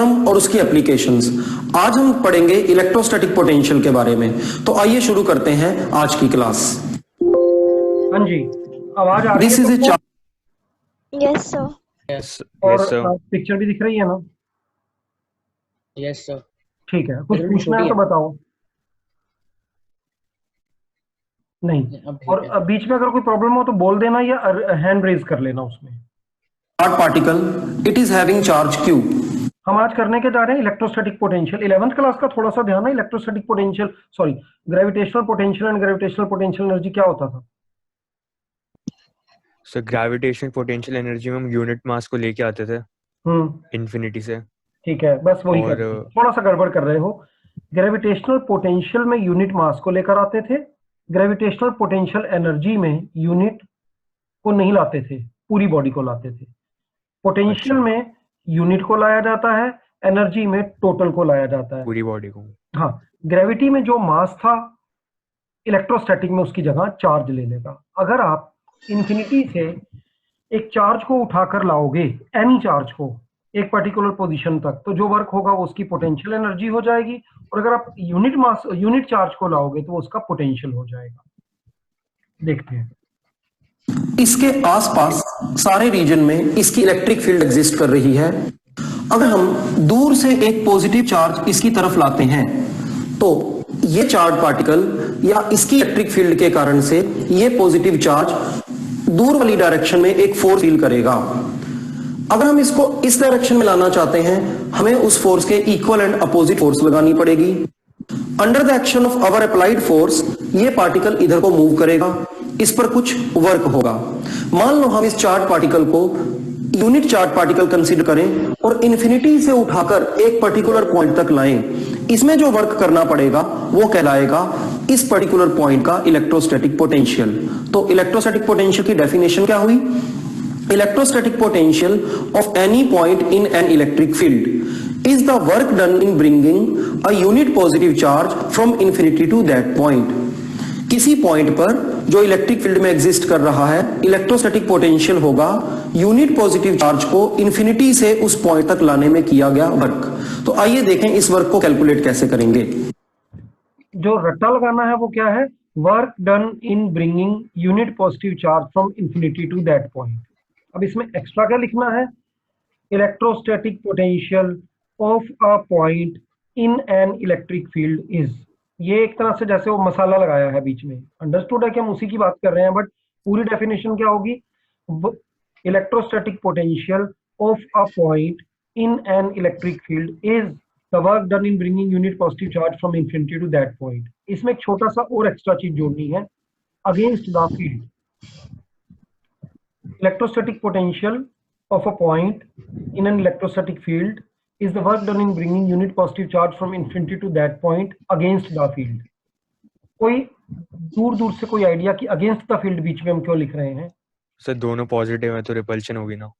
Theorem और उसकी applications. आज हम पढ़ेंगे इलेक्ट्रोस्टैटिक पोटेंशियल के बारे में। तो आइए शुरू करते हैं आज की क्लास। हाँ जी, आवाज आ रही दिस है इज ए सबको? Yes sir. यस और सर। पिक्चर भी दिख रही है ना? Yes sir. ठीक है, कुछ बिल्कुल पूछना है छोटी तो बताओ। नहीं, अब ठीक और है। बीच में अगर कोई प्रॉब्लम हो तो बोल देना या हैंड रेज कर लेना उसमें। Charge particle, it is having charge Q. हम आज करने के जा रहे हैं इलेक्ट्रोस्टैटिक पोटेंशियल। 11th क्लास का थोड़ा सा ध्यान है। Electrostatic potential, sorry, gravitational potential and gravitational potential energy क्या होता था? सर ग्रेविटेशन पोटेंशियल एनर्जी में हम यूनिट मास को लेके आते थे इन्फिनिटी से। ठीक है, बस वही और करते हैं। थोड़ा सा गड़बड़ कर रहे हो। ग्रेविटेशनल पोटेंशियल में यूनिट मास को लेकर आते थे, ग्रेविटेशनल पोटेंशियल एनर्जी में यूनिट को नहीं लाते थे, पूरी बॉडी को लाते थे। पोटेंशियल में यूनिट को लाया जाता है, एनर्जी में टोटल को लाया जाता है, पूरी बॉडी को। हाँ, ग्रेविटी में जो मास था इलेक्ट्रोस्टैटिक में उसकी जगह चार्ज ले लेगा। अगर आप इंफिनिटी से एक चार्ज को उठाकर लाओगे, एनी चार्ज को एक पर्टिकुलर पोजीशन तक, तो जो वर्क होगा वो उसकी पोटेंशियल एनर्जी हो जाएगी। और अगर आप यूनिट मास, यूनिट चार्ज को लाओगे तो वो उसका पोटेंशियल हो जाएगा। देखते हैं। इसके आसपास सारे रीजन में इसकी इलेक्ट्रिक फील्ड एग्जिस्ट कर रही है। अगर हम दूर से एक पॉजिटिव चार्ज इसकी तरफ लाते हैं तो ये चार्ज पार्टिकल या इसकी इलेक्ट्रिक फील्ड के कारण से ये पॉजिटिव चार्ज दूर वाली डायरेक्शन में एक फोर्स फील करेगा। अगर हम इसको इस डायरेक्शन में लाना चाहते हैं, हमें उस फोर्स के इक्वल एंड अपोजिट फोर्स लगानी पड़ेगी। Under the action of our applied force ये पार्टिकल इधर को मूव करेगा, इस पर कुछ वर्क होगा। मान लो हम इस चार्ज पार्टिकल को यूनिट चार्ज पार्टिकल कंसीडर करें और इन्फिनिटी से उठाकर एक पर्टिकुलर पॉइंट तक लाएं। इसमें जो वर्क करना पड़ेगा वो कहलाएगा इस पर्टिकुलर पॉइंट का इलेक्ट्रोस्टैटिक पोटेंशियल। तो इलेक्ट्रोस्टैटिक पोटेंशियल की डेफिनेशन क्या हुई? Electrostatic potential of any point in an electric field is the work done in bringing a unit positive charge from infinity to that point। किसी point पर जो electric field में exist कर रहा है, इलेक्ट्रोस्टैटिक पोटेंशियल होगा यूनिट पॉजिटिव चार्ज को infinity से उस पॉइंट तक लाने में किया गया वर्क। तो आइए देखें इस वर्क को कैलकुलेट कैसे करेंगे। जो रट्टा लगाना है वो क्या है? Work done in bringing unit positive charge from infinity to that point. अब इसमें एक्स्ट्रा क्या लिखना है? Electrostatic potential of a point in an electric field is. ये एक तरह से जैसे वो मसाला लगाया है बीच में। अंडरस्टूड है कि हम उसी की बात कर रहे हैं, बट पूरी डेफिनेशन क्या होगी? Electrostatic potential of a point in an electric field is the work done in bringing unit positive charge from infinity to that point. इसमें एक छोटा सा और एक्स्ट्रा चीज जोड़नी है, against the field. Electrostatic potential of a point in an electrostatic field is the work done in bringing unit positive charge from infinity to that point against the field। कोई दूर दूर से कोई आइडिया कि against the field बीच में हम क्यों लिख रहे हैं? सर दोनों पॉजिटिव है तो रिपल्शन होगी ना।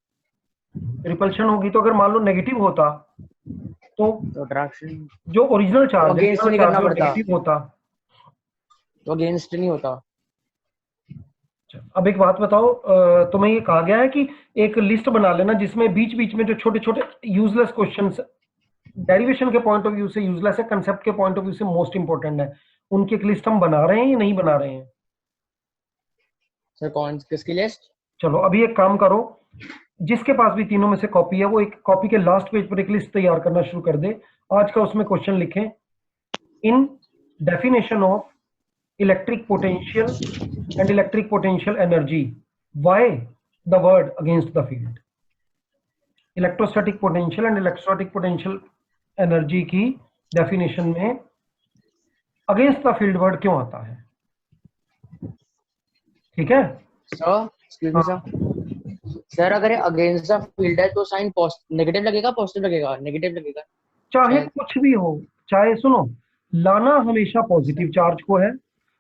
रिपल्शन होगी तो अगर मान लो नेगेटिव होता तो अट्रैक्शन जो ओरिजिनल चार्ज है अगेंस्ट नहीं करना पड़ता, नेगेटिव होता तो अगेंस्ट नहीं होता। अब एक बात बताओ, तुम्हें ये कहा गया है कि एक लिस्ट बना लेना जिसमें बीच बीच में जो छोटे छोटे यूजलेस क्वेश्चंस, डेरिवेशन के पॉइंट ऑफ व्यू से यूजलेस है, कंसेप्ट के पॉइंट ऑफ व्यू से मोस्ट इंपोर्टेंट है, उनकी एक लिस्ट हम बना रहे हैं या नहीं बना रहे हैं? सर कौन किसकी लिस्ट? चलो अभी एक काम करो, जिसके पास भी तीनों में से कॉपी है वो एक कॉपी के लास्ट पेज पर एक लिस्ट तैयार करना शुरू कर दे। आज का उसमें क्वेश्चन लिखें, in definition of electric potential and electric potential energy, why the word against the field? Electrostatic potential and electrostatic potential energy की definition में against the field word क्यों आता है? ठीक है sir, excuse me sir. Sir अगर against the field है तो साइन नेगेटिव लगेगा, पॉजिटिव लगेगा? नेगेटिव लगेगा। चाहे कुछ भी हो, चाहे सुनो, लाना हमेशा पॉजिटिव चार्ज को है।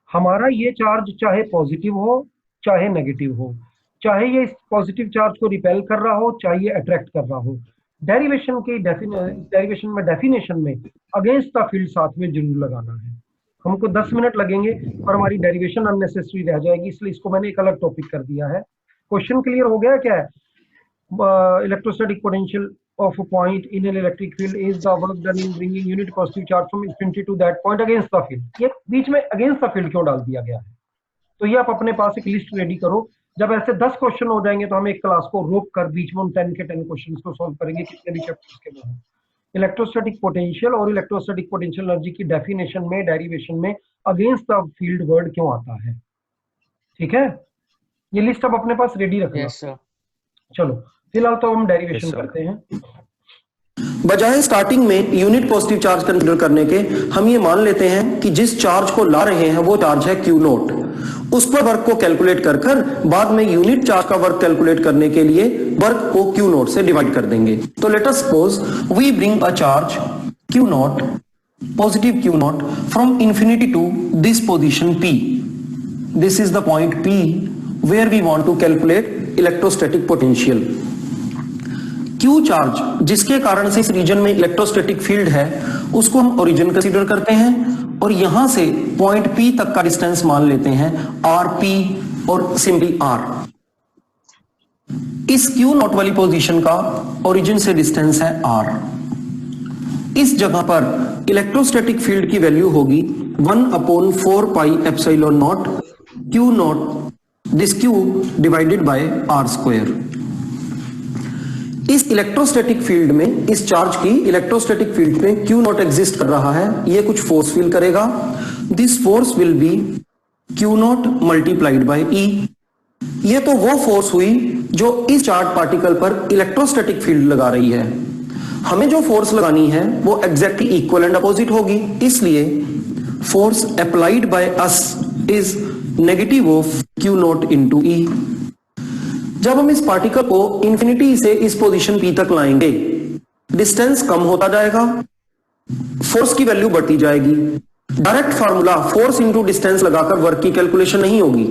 हमारा ये चार्ज चाहे पॉजिटिव हो चाहे नेगेटिव हो, चाहे ये पॉजिटिव चार्ज को रिपेल कर रहा हो चाहे ये अट्रैक्ट कर रहा हो, डेरिवेशन के डेरिवेशन में डेफिनेशन में अगेंस्ट द फील्ड साथ में जरूर लगाना है। हमको 10 मिनट लगेंगे और हमारी डेरिवेशन अननेसेसरी रह जाएगी, इसलिए इसको मैंने एक अलग टॉपिक कर दिया है। क्वेश्चन क्लियर हो गया क्या है? Electrostatic potential of a point in an electric field is the work done in bringing unit positive charge from infinity to that point against the field. ये बीच में against the field क्यों डाल दिया गया है? तो ये आप अपने पास एक लिस्ट रेडी करो. जब ऐसे 10 क्वेश्चन हो जाएंगे तो हम एक क्लास को रोक कर बीच में उन 10 के 10 क्वेश्चंस को सॉल्व करेंगे कितने भी चैप्टर्स के में. इलेक्ट्रोस्टैटिक पोटेंशियल और इलेक्ट्रोस्टैटिक पोटेंशियल एनर्जी की डेफिनेशन में, डेरिवेशन में अगेंस्ट द फील्ड वर्ड क्यों आता है? ठीक है, ये लिस्ट आप अपने पास रेडी रखना. Yes sir. चलो फिलहाल तो हम डेरिवेशन करते हैं. बजाय स्टार्टिंग में यूनिट पॉजिटिव चार्ज कंसीडर करने के हम ये मान लेते हैं कि जिस चार्ज को ला रहे हैं वो चार्ज है क्यू नोट. उस पर वर्क को कैलकुलेट कर बाद में यूनिट चार्ज का वर्क कैलकुलेट करने के लिए वर्क को क्यू नोट से डिवाइड कर देंगे. तो let us suppose we bring a charge q naught, positive q naught from infinity to this position P. This is the point P where we want to calculate electrostatic potential. Q charge जिसके कारण से इस reason में electrostatic field है उसको हम origin consider करते हैं और यहां से पॉइंट P तक का डिस्टेंस मान लेते हैं RP और सिंपली R. इस क्यू नॉट वाली पोजीशन का ओरिजिन से डिस्टेंस है R. इस जगह पर इलेक्ट्रोस्टैटिक फील्ड की वैल्यू होगी 1/4 pi epsilon not Q not this Q divided by R square. इस इलेक्ट्रोस्टैटिक फील्ड में, इस चार्ज की इलेक्ट्रोस्टैटिक फील्ड में क्यू नॉट एग्जिस्ट कर रहा है. ये कुछ फोर्स फील करेगा. This force will be Q not multiplied by E. ये तो वो फोर्स हुई जो इस चार्ज पार्टिकल पर इलेक्ट्रोस्टैटिक फील्ड लगा रही है. हमें जो फोर्स लगानी है वो एग्जैक्टली इक्वल एंड अपोजिट होगी. इसलिए force applied by us is negative of Q naught into E. जब हम इस पार्टिकल को इंफिनिटी से इस पोजीशन P तक लाएंगे, डिस्टेंस कम होता जाएगा, फोर्स की वैल्यू बढ़ती जाएगी. Direct formula force into distance लगाकर वर्क की कैलकुलेशन नहीं होगी,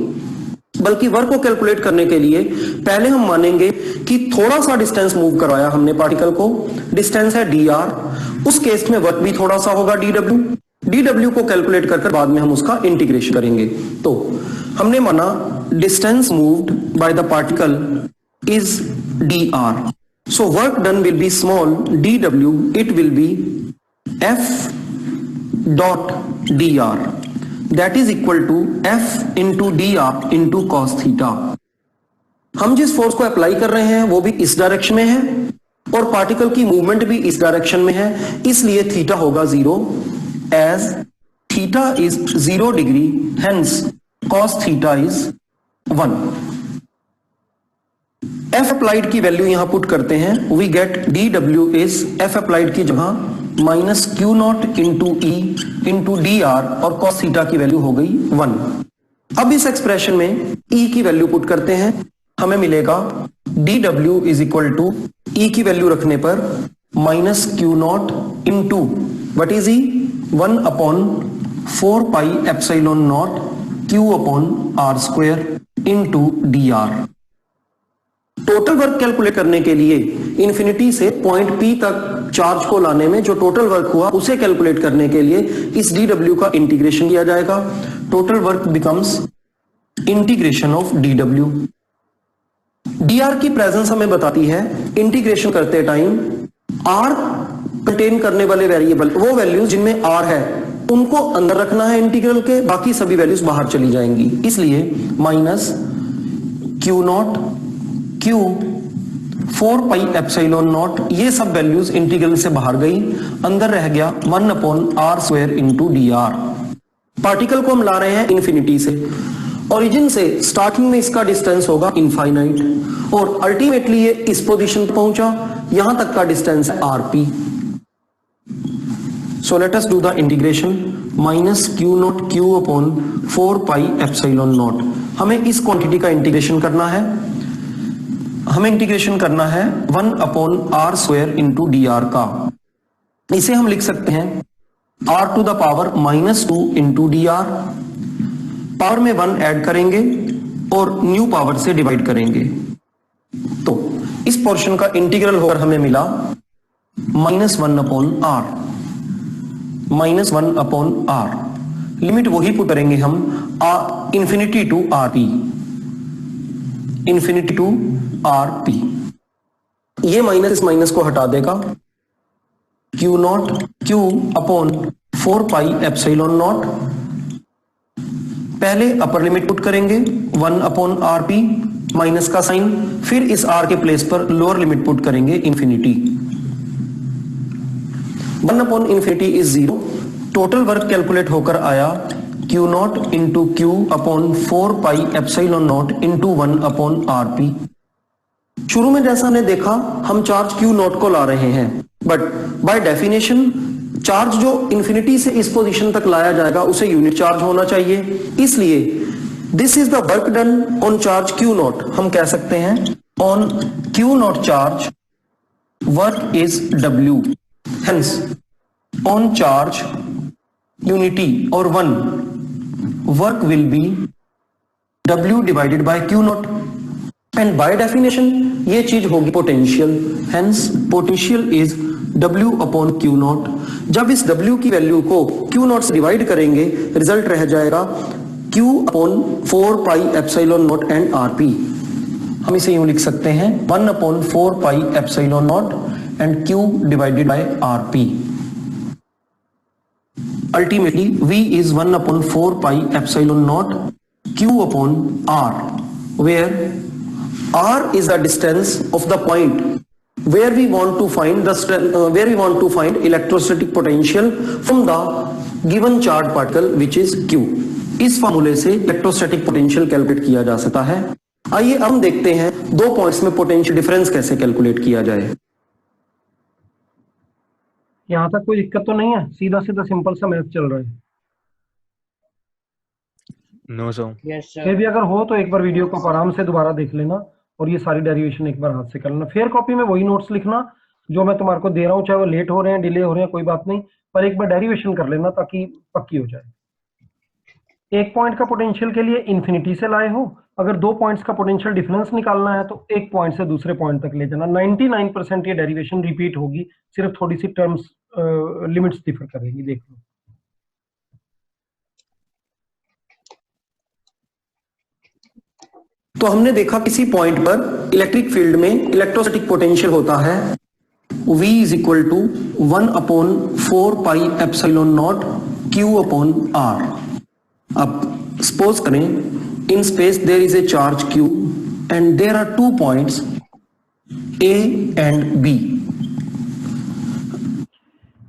बल्कि वर्क को कैलकुलेट करने के लिए पहले हम मानेंगे कि थोड़ा सा डिस्टेंस मूव करवाया हमने पार्टिकल को, डिस्टेंस है dr. उस केस में वर्क भी थोड़ा सा होगा dw को कैलकुलेट कर बाद में हम उसका इंटीग्रेशन करेंगे. तो हमने माना distance moved by the particle is dr. So work done will be small dw. It will be f dot dr. That is equal to f into dr into cos theta. हम जिस force को apply कर रहे हैं वो भी इस direction में है और पार्टिकल की मूवमेंट भी इस डायरेक्शन में है, इसलिए थीटा होगा 0. As theta is 0 degree, hence cos theta is 1. F applied की वैल्यू यहां पुट करते हैं. We get dw is F applied की जगह minus q naught into E into dr और cos थीटा की वैल्यू हो गई 1. अब इस एक्सप्रेशन में E की वैल्यु पुट करते हैं. हमें मिलेगा dw is equal to E की वैल्यू रखने पर minus q naught into what is E 1/4 pi epsilon naught Q upon R square into dr. Total work calculate करने के लिए इंफिनिटी से पॉइंट P तक चार्ज को लाने में जो टोटल वर्क हुआ उसे कैलकुलेट करने के लिए इस dw का इंटीग्रेशन किया जाएगा. Total work becomes integration of dw. dr की प्रेजेंस हमें बताती है इंटीग्रेशन करते टाइम r कंटेन करने वाले वेरिएबल, वो वैल्यूज जिनमें r है उनको अंदर रखना है इंटीग्रल के, बाकी सभी वैल्यूज बाहर चली जाएंगी. इसलिए minus q naught Q 4 pi epsilon not, ये सब वैल्यूज इंटीग्रल से बाहर गई, अंदर रह गया 1/r square into dr. Particle को हम ला रहे हैं इंफिनिटी से. ओरिजिन से स्टार्टिंग में इसका डिस्टेंस होगा इनफाइनाइट और अल्टीमेटली ये इस पोजीशन पर पहुंचा, यहां तक का डिस्टेंस है rp. So let us do the integration. Minus q naught q upon 4 pi epsilon not. हमें इस क्वांटिटी का इंटीग्रेशन करना है. हमें इंटीग्रेशन करना है 1/r स्क्वायर इंटू dr का. इसे हम लिख सकते हैं r to the power -2 into dr. Power में 1 ऐड करेंगे और न्यू पावर से डिवाइड करेंगे. तो इस पोर्शन का इंटीग्रल होकर हमें मिला -1/r. -1/r. लिमिट वही पुट करेंगे हम infinity to rp. Infinity to rp. ये माइनस इस माइनस को हटा देगा, q naught q upon 4 pi epsilon naught. पहले अपर लिमिट पुट करेंगे 1 अपॉन आर पी, माइनस का साइन, फिर इस आर के प्लेस पर लोअर लिमिट पुट करेंगे infinity. 1 upon infinity is 0। Total work calculate होकर आया q naught into q upon 4 pi epsilon naught into 1 upon R P. शुरू में जैसा हमने देखा हम चार्ज क्यू नॉट को ला रहे हैं, बट बाय डेफिनेशन चार्ज जो इंफिनिटी से इस पोजीशन तक लाया जाएगा उसे यूनिट चार्ज होना चाहिए। इसलिए this is the work done on charge Q not. हम कह सकते हैं on Q not charge work is W. Hence on charge unity और 1 work will be W divided by Q not, and by definition ये चीज होगी potential. Hence potential is W upon Q not. जब इस W की value को Q not से divide करेंगे रिजल्ट रह जाएगा Q upon 4 pi epsilon not and R P. हम इसे यूं लिख सकते हैं 1 upon 4 pi epsilon not and Q divided bye R P. Ultimately V is 1 upon 4 pi epsilon naught Q upon R, where R is the distance of the point where we want to find electrostatic potential from the given charged particle which is Q। इस फार्मूले से electrostatic potential calculate किया जा सकता है। आइए हम देखते हैं दो पॉइंट्स में पोटेंशियल डिफरेंस कैसे कैलकुलेट किया जाए। यहाँ तक कोई दिक्कत तो नहीं है? सीधा सीधा सिंपल सा मैथ चल रहा है। No sir. यस फिर सर। भी अगर हो तो एक बार वीडियो को आराम से दोबारा देख लेना और ये सारी डेरिवेशन एक बार हाथ से कर लेना। फिर कॉपी में वही नोट्स लिखना जो मैं तुम्हारे को दे रहा हूँ, चाहे वो लेट हो रहे हैं डिले हो रहे हैं कोई बात नहीं, पर एक बार डेरिवेशन कर लेना ताकि पक्की हो जाए। एक पॉइंट का पोटेंशियल के लिए इंफिनिटी से लाए हो, अगर 2 पॉइंट्स का पोटेंशियल डिफरेंस निकालना है तो एक पॉइंट से दूसरे पॉइंट तक ले जाना। 99% ये डेरिवेशन रिपीट होगी, सिर्फ थोड़ी सी टर्म्स लिमिट्स डिफर करेगी। देख लो। तो हमने देखा किसी पॉइंट पर इलेक्ट्रिक फील्ड में इलेक्ट्रोस्टैटिक पोटेंशियल होता है V is equal to 1 upon 4 pi epsilon naught Q upon R। अब सपोज करें in space there is a charge Q and there are 2 points A and B।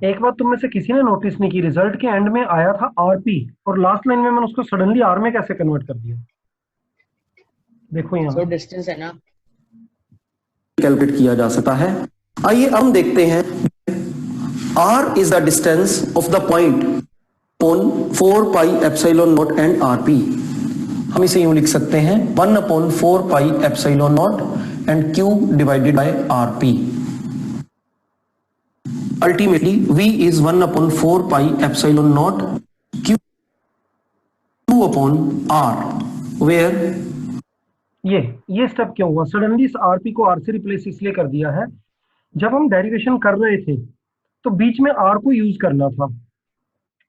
एक बात तुम में से किसी ने नोटिस नहीं की, रिजल्ट के एंड में आया था RP और लास्ट लाइन में मैंने उसको सडनली R में कैसे कन्वर्ट कर दिया। देखो यहाँ सो डिस्टेंस है ना, कैलकुलेट किया जा सकता है। आइए हम देखते हैं R is the distance of the point upon 4 pi epsilon not and RP। हम इसे यूं लिख सकते हैं 1 upon 4 pi epsilon not and Q divided bye RP। Ultimately V is 1 upon 4 pi epsilon naught Q upon R, where ये step क्यों हुआ? Suddenly इस RP को R से रिप्लेस इसलिए कर दिया है, जब हम डेरिवेशन कर रहे थे तो बीच में R को यूज करना था,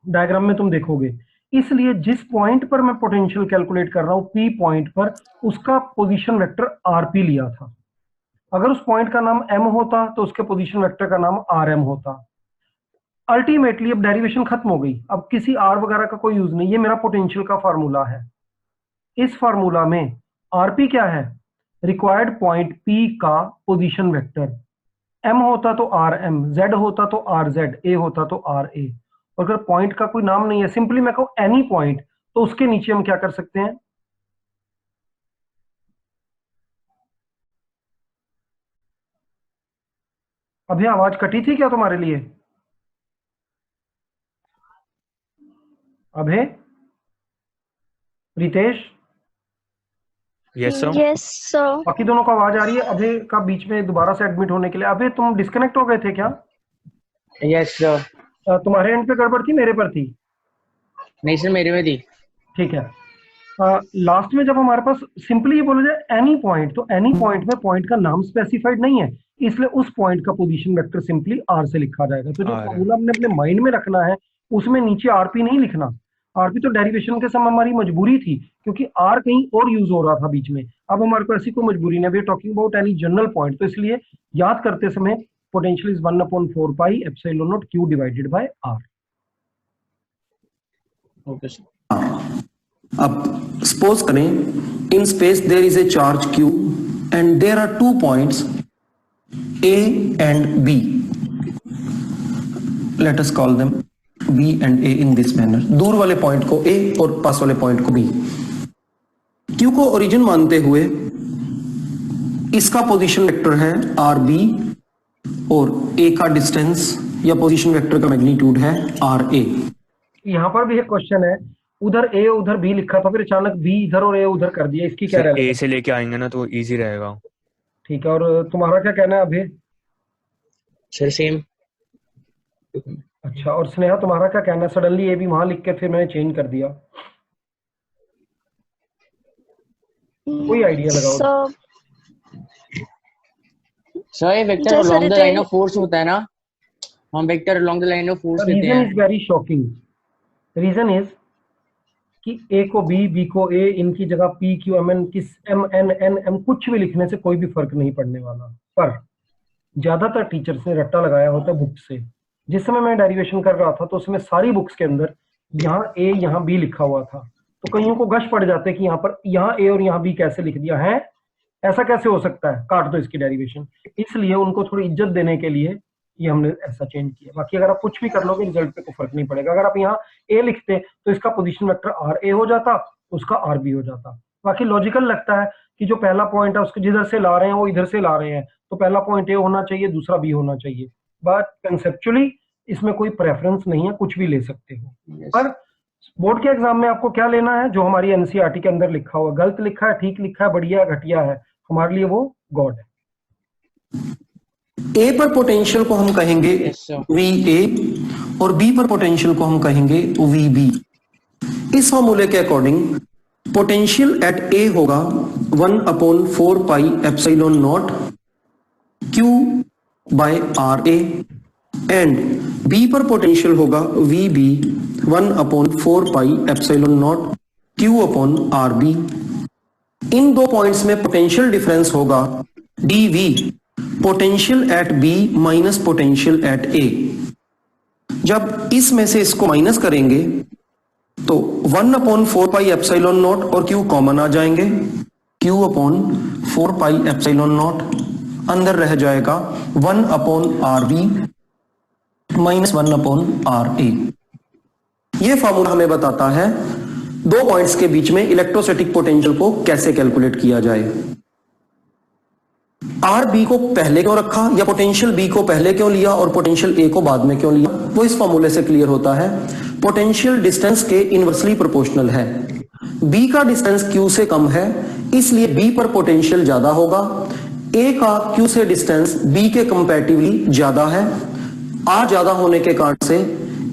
डायग्राम में तुम देखोगे। इसलिए जिस पॉइंट पर मैं पोटेंशियल कैलकुलेट कर रहा हूं P पॉइंट पर, उसका पोजीशन वेक्टर RP लिया था। अगर उस पॉइंट का नाम M होता तो उसके पोजीशन वेक्टर का नाम RM होता। अल्टीमेटली अब डेरिवेशन खत्म हो गई, अब किसी R वगैरह का कोई यूज नहीं। ये मेरा पोटेंशियल का फार्मूला है। इस फार्मूला में RP क्या है? रिक्वायर्ड पॉइंट P का पोजीशन वेक्टर। M होता तो RM, Z होता तो RZ, A होता तो RA। और अगर पॉइंट का कोई नाम नहीं है, सिंपली मैं कहूं एनी पॉइंट, तो उसके नीचे हम क्या कर सकते हैं? अभी आवाज कटी थी क्या तुम्हारे लिए? अभे, Ritesh, yes sir. Yes, sir. बाकी दोनों को आवाज आ रही है? अभे का बीच में दोबारा से एडमिट होने के लिए। अभे तुम डिस्कनेक्ट हो गए थे क्या? Yes sir. तुम्हारे एंड पे गड़बड़ थी, मेरे पर थी? नहीं सर, मेरे में थी। ठीक है। लास्ट में जब हमारे पास सिंपली ये बोला जाए एनी पॉइंट, तो एनी पॉइंट में पॉइंट का नाम स्पेसिफाइड नहीं है, इसलिए उस पॉइंट का पोजीशन वेक्टर सिंपली R से लिखा जाएगा। तो जो R है। फॉर्मूला हमने अपने माइंड में रखना है उसमें नीचे RP नहीं लिखना। RP तो डेरिवेशन के समय हमारी मजबूरी थी, क्योंकि R कहीं और यूज हो रहा था बीच में। अब हमारे को ऐसी कोई मजबूरी नहीं, we are talking about any general point, तो इसलिए याद करते समय potential is 1/4 pi epsilon naught q divided by r। Okay sir. अब सपोज करें in space there is a charge q and there are 2 points a and b, let us call them b and a in this manner. दूर वाले point को a और पास वाले point को b। q को origin मानते हुए इसका पोजीशन वेक्टर है rb और a का डिस्टेंस या पोजीशन वेक्टर का मैग्नीट्यूड है ra। यहाँ पर भी एक क्वेश्चन है, उधर a उधर b लिखा था, फिर अचानक b इधर और a उधर कर दिया, इसकी क्या सर राय? ए से लेके आएंगे ना तो इजी रहेगा। ठीक है, और तुम्हारा क्या कहना है अभी? Sir same. अच्छा, और स्नेहा तुम्हारा क्या कहना है? सडनली ए भी वहां लिख के फिर मैंने चेंज कर दिया, कोई आइडिया लगाओ। So, सर ये वेक्टर जैसे along the written- line of force होता है ना, हम vector along the line of force लेते रीजन हैं। Is very shocking. Reason is कि ए को बी, बी को ए, इनकी जगह पी क्यू एम एन, किस एम एन एन एम कुछ भी लिखने से कोई भी फर्क नहीं पड़ने वाला। पर ज्यादातर टीचर्स ने रट्टा लगाया होता है बुक से। जिस समय मैं डेरिवेशन कर रहा था तो उसमें सारी बुक्स के अंदर यहाँ ए यहाँ बी लिखा हुआ था, तो कईयों को गश पड़ जाते कि यहाँ पर यहाँ ए और यहाँ बी कैसे लिख दिया है, ऐसा कैसे हो सकता है, काट दो इसकी डेरिवेशन। इसलिए उनको थोड़ी इज्जत देने के लिए ये हमने ऐसा चेंज किया। बाकी अगर आप कुछ भी कर लोगे रिजल्ट पे कोई फर्क नहीं पड़ेगा। अगर आप यहाँ ए लिखते तो इसका पोजीशन वेक्टर आर ए हो जाता, उसका आर बी हो जाता। बाकी लॉजिकल लगता है कि जो पहला पॉइंट है उसको जिधर से ला रहे हैं वो इधर से ला रहे हैं, तो पहला पॉइंट ए होना चाहिए, दूसरा बी होना चाहिए। बट कंसेप्चुअली इसमें कोई प्रेफरेंस नहीं है, कुछ भी ले सकते हो। पर बोर्ड के एग्जाम में आपको क्या लेना है? जो हमारी एनसीईआरटी के अंदर लिखा हुआ, गलत लिखा है, ठीक लिखा है, बढ़िया घटिया है, हमारे लिए वो गॉड है। ए पर पोटेंशियल को हम कहेंगे Yes, sir. VA और बी पर पोटेंशियल को हम कहेंगे VB। इस फॉर्मूले के अकॉर्डिंग पोटेंशियल एट ए होगा 1/4 pi epsilon naught Q by RA and B पर पोटेंशियल होगा VB 1/4 pi epsilon naught Q upon RB। इन दो पॉइंट्स में पोटेंशियल डिफरेंस होगा dV, potential at B minus potential at A। जब इसमें से इसको माइनस करेंगे तो 1/4 पाई एप्सिलॉन नॉट और Q कॉमन आ जाएंगे, Q/4 पाई एप्सिलॉन नॉट, अंदर रह जाएगा 1/RB माइनस 1/RA। ये फॉर्मूला हमें बताता है दो पॉइंट्स के बीच में इलेक्ट्रोस्टैटिक पोटेंशियल को कैसे कैलकुलेट किया जाए। आर बी को पहले क्यों रखा या पोटेंशियल बी को पहले क्यों लिया और पोटेंशियल ए को बाद में क्यों लिया, वो इस फॉर्मूले से क्लियर होता है। पोटेंशियल डिस्टेंस के इनवर्सली प्रोपोर्शनल है। बी का डिस्टेंस क्यू से कम है, इसलिए बी पर पोटेंशियल ज्यादा होगा। ए का क्यू से डिस्टेंस बी के कंपैरेटिवली ज्यादा है। आर ज्यादा होने के कारण से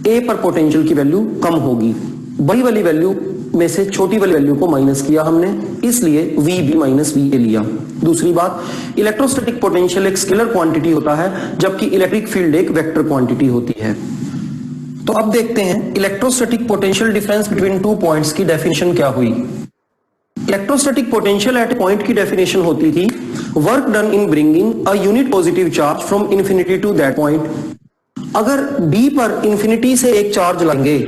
ए पर पोटेंशियल की वैल्यू कम होगी। बड़ी वाली वैल्यू में से छोटी वाली वैल्यू को माइनस किया हमने, इसलिए VB माइनस VA लिया। दूसरी बात, इलेक्ट्रोस्टैटिक पोटेंशियल एक स्केलर क्वांटिटी होता है जबकि इलेक्ट्रिक फील्ड एक वेक्टर क्वांटिटी होती है। तो अब देखते हैं electrostatic potential difference between 2 points की डेफिनेशन क्या हुई। इलेक्ट्रोस्टैटिक पोटेंशियल एट पॉइंट की डेफिनेशन होती थी work done in bringing a unit positive charge from infinity to that point. अगर B पर इंफिनिटी से एक चार्ज लाएंगे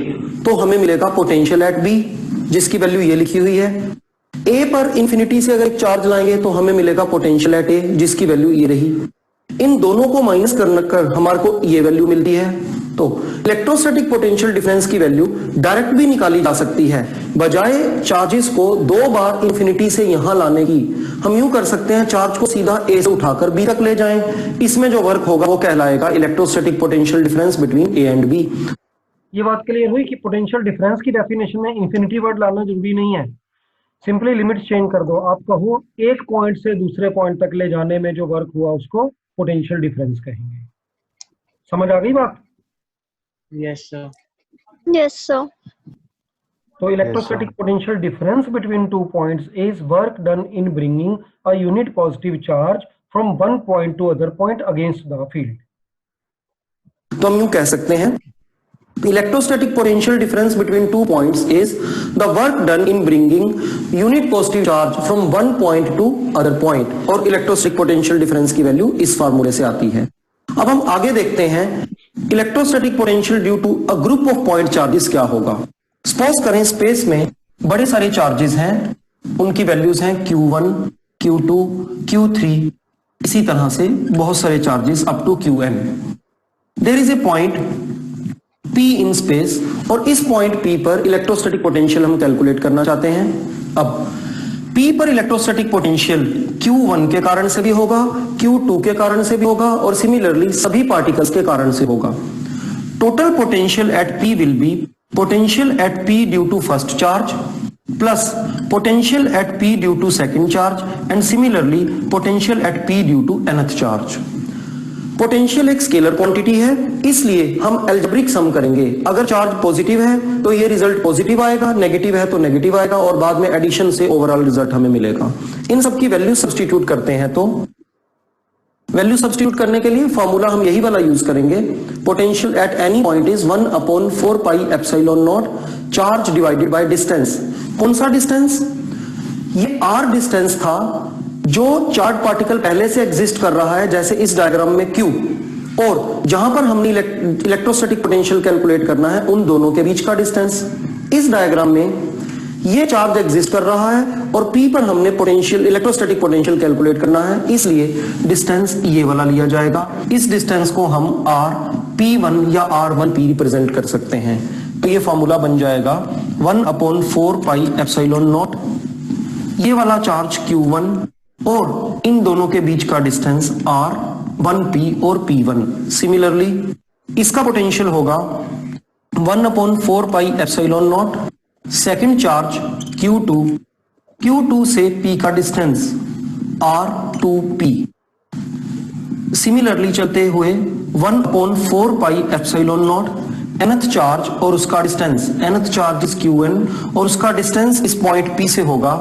तो हमें मिलेगा पोटेंशियल एट B, जिसकी वैल्यू ये लिखी हुई है। A पर इंफिनिटी से अगर एक चार्ज लाएंगे तो हमें मिलेगा पोटेंशियल एट A, जिसकी वैल्यू ये रही। इन दोनों को माइनस कर हमारे को ये वैल्यू मिलती है। तो इलेक्ट्रोस्टैटिक पोटेंशियल डिफरेंस की वैल्यू डायरेक्ट भी निकाली जा सकती है। बजाय चार्जेस को 2 बार इंफिनिटी से यहां लाने की, हम यूं कर सकते हैं चार्ज को सीधा A से उठाकर B तक ले जाएं। इसमें जो वर्क होगा वो कहलाएगा electrostatic potential difference between A and B। ये बात क्लियर हुई कि पोटेंशियल डिफरेंस की डेफिनेशन में इंफिनिटी वर्ड लाना जरूरी नहीं है, सिंपली लिमिट चेंज कर दो। आप कहो एक पॉइंट से दूसरे पॉइंट तक ले जाने में जो वर्क हुआ उसको पोटेंशियल डिफरेंस कहेंगे। समझ आ गई बात? Yes sir. Yes, sir. तो electrostatic potential difference between 2 points is work done in bringing a unit positive charge from one point two other point against the field. तो हम यूं कह सकते हैं The electrostatic potential difference between 2 points is the work done in bringing unit positive charge from one point to other point, और electrostatic potential difference की value इस फार्मूले से आती है। अब हम आगे देखते हैं electrostatic potential due to a group of point charges क्या होगा। सपोज करें स्पेस में बड़े सारे चार्जेस हैं, उनकी वैल्यूज हैं Q1, Q2, Q3, इसी तरह से बहुत सारे charges up to Qn। There is a point P in space, और इस पॉइंट P पर इलेक्ट्रोस्टैटिक पोटेंशियल हम कैलकुलेट करना चाहते हैं। अब P पर इलेक्ट्रोस्टैटिक पोटेंशियल Q1 के कारण से भी होगा, Q2 के कारण से भी होगा, और सिमिलरली सभी पार्टिकल्स के कारण से होगा। Total potential at P will be potential at P due to first charge plus potential at P due to second charge and similarly potential at P due to nth charge. Potential एक scalar quantity है, इसलिए हम algebraic sum करेंगे। अगर charge positive है तो ये result positive आएगा, नेगेटिव है तो नेगेटिव आएगा, और बाद में एडिशन से ओवरऑल रिजल्ट हमें मिलेगा। इन सब की वैल्यू सब्स्टिट्यूट करते हैं, तो वैल्यू सब्स्टिट्यूट करने के लिए फॉर्मूला हम यही वाला यूज करेंगे। Potential at any point is 1/4 pi epsilon not charge divided by distance. कौन सा डिस्टेंस? ये r डिस्टेंस था जो चार्ज पार्टिकल पहले से एग्जिस्ट कर रहा है, जैसे इस डायग्राम में Q, और जहां पर हमने इलेक्ट्रोस्टैटिक पोटेंशियल कैलकुलेट करना है उन दोनों के बीच का डिस्टेंस। इस डायग्राम में ये चार्ज एग्जिस्ट कर रहा है और P पर हमने पोटेंशियल इलेक्ट्रोस्टैटिक पोटेंशियल कैलकुलेट करना है, इसलिए डिस्टेंस ये वाला लिया जाएगा। इस डिस्टेंस को हम P1 या R1P रिप्रेजेंट कर सकते हैं। तो ये फॉर्मूला बन जाएगा 1/4 पाई एप्सिलॉन नॉट, ये वाला चार्ज Q1 और इन दोनों के बीच का डिस्टेंस R1P और P1। सिमिलरली इसका पोटेंशियल होगा 1/4 pi epsilon not second charge Q2, Q2 से P का डिस्टेंस R2P। सिमिलरली चलते हुए 1/4 pi epsilon not nth charge और उसका distance, nth charge is Qn और उसका डिस्टेंस इस पॉइंट P से होगा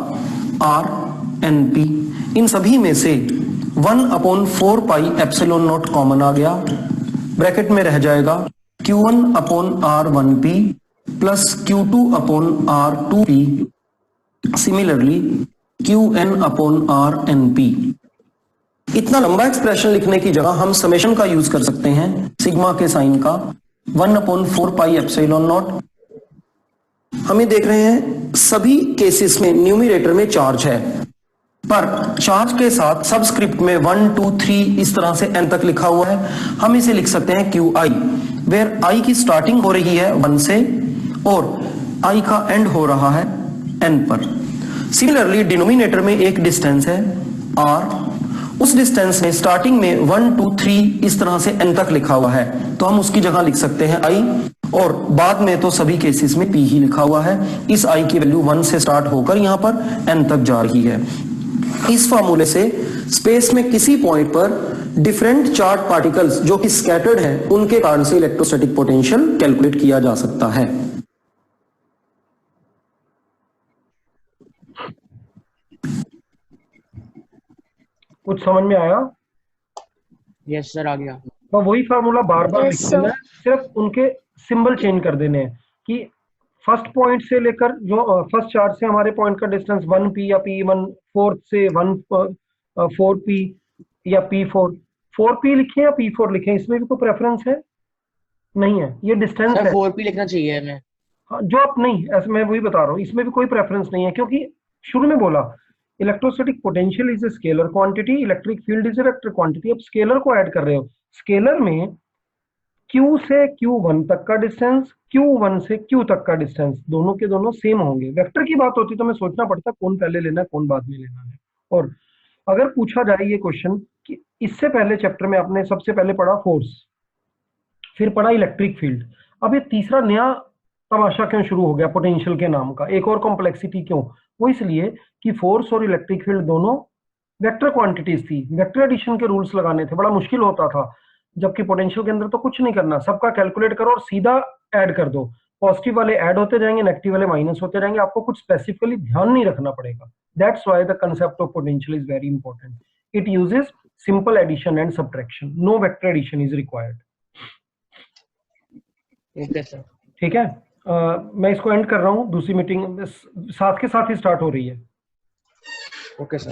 RNP। इन सभी में से 1/4 पाई एप्सिलॉन नॉट कॉमन आ गया, ब्रैकेट में रह जाएगा Q1/R1P plus Q2/R2P, similarly Qn/RNP। इतना लंबा एक्सप्रेशन लिखने की जगह हम समेशन का यूज कर सकते हैं, सिग्मा के साइन का। 1/4 पाई एप्सिलॉन नॉट, हमें देख रहे हैं सभी केसेस में न्यूमरेटर में चार्ज है, पर चार्ज के साथ सबस्क्रिप्ट में 1, 2, 3 इस तरह से n तक लिखा हुआ है। हम इसे लिख सकते हैं QI, वेयर I की स्टार्टिंग हो रही है 1 से और I का एंड हो रहा है n पर। सिमिलरली डिनोमिनेटर में एक डिस्टेंस है R, उस डिस्टेंस में स्टार्टिंग में 1, 2, 3 इस तरह से n तक लिखा हुआ है, तो हम उसकी जगह लिख सकते हैं I, और बाद में तो सभी केसेस में P ही लिखा हुआ है। इस I की वैल्यू 1 से स्टार्ट होकर यहां पर n तक जा रही है। इस फार्मूले से स्पेस में किसी पॉइंट पर डिफरेंट चार्ज पार्टिकल्स जो कि स्कैटर्ड हैं, उनके कारण से इलेक्ट्रोस्टैटिक पोटेंशियल कैलकुलेट किया जा सकता है। कुछ समझ में आया? यस सर, आ गया। तो वही फार्मूला बार बार Yes, लिख देना है, सिर्फ उनके सिंबल चेंज कर देने हैं कि फर्स्ट पॉइंट से लेकर जो फर्स्ट चार्ज से हमारे पॉइंट का डिस्टेंस 1P या P1, फोर्थ से 4P या P4, 4P लिखें या P4 लिखें, इसमें भी कोई प्रेफरेंस है? नहीं है, ये डिस्टेंस सर है। 4P लिखना चाहिए हमें। हाँ, जो आप नहीं, ऐसे मैं वही बता रहा हूँ, इसमें भी कोई प्रेफरेंस नहीं है, क्योंकि शुरू में बोला electrostatic potential is a scalar quantity, electric field is a vector quantity. अब स्केलर को ऐड कर रहे हो, स्केलर में Q से Q1 तक का डिस्टेंस, Q1 से Q तक का डिस्टेंस, दोनों के दोनों सेम होंगे। वेक्टर की बात होती तो मैं सोचना पड़ता कौन पहले लेना है कौन बाद में लेना है। और अगर पूछा जाए ये क्वेश्चन कि इससे पहले चैप्टर में आपने सबसे पहले पढ़ा फोर्स, फिर पढ़ा इलेक्ट्रिक फील्ड, अब ये तीसरा नया तमाशा क्यों शुरू हो गया पोटेंशियल के नाम का, एक और कॉम्प्लेक्सिटी क्यों? वो इसलिए कि फोर्स और इलेक्ट्रिक फील्ड दोनों वेक्टर क्वांटिटीज थी, वेक्टर एडिशन के रूल्स लगाने थे, बड़ा मुश्किल होता था। जबकि पोटेंशियल के अंदर तो कुछ नहीं करना, सबका कैलकुलेट करो और सीधा ऐड कर दो, पॉजिटिव वाले ऐड होते जाएंगे, नेगेटिव वाले माइनस होते जाएंगे, आपको कुछ स्पेसिफिकली ध्यान नहीं रखना पड़ेगा। That's why the concept of potential is very important. It uses simple addition and subtraction, no vector addition is required. Okay sir. ठीक है, मैं इसको एंड कर रहा हूँ, दूसरी मीटिंग साथ के साथ ही स्टार्ट हो रही है। Okay sir.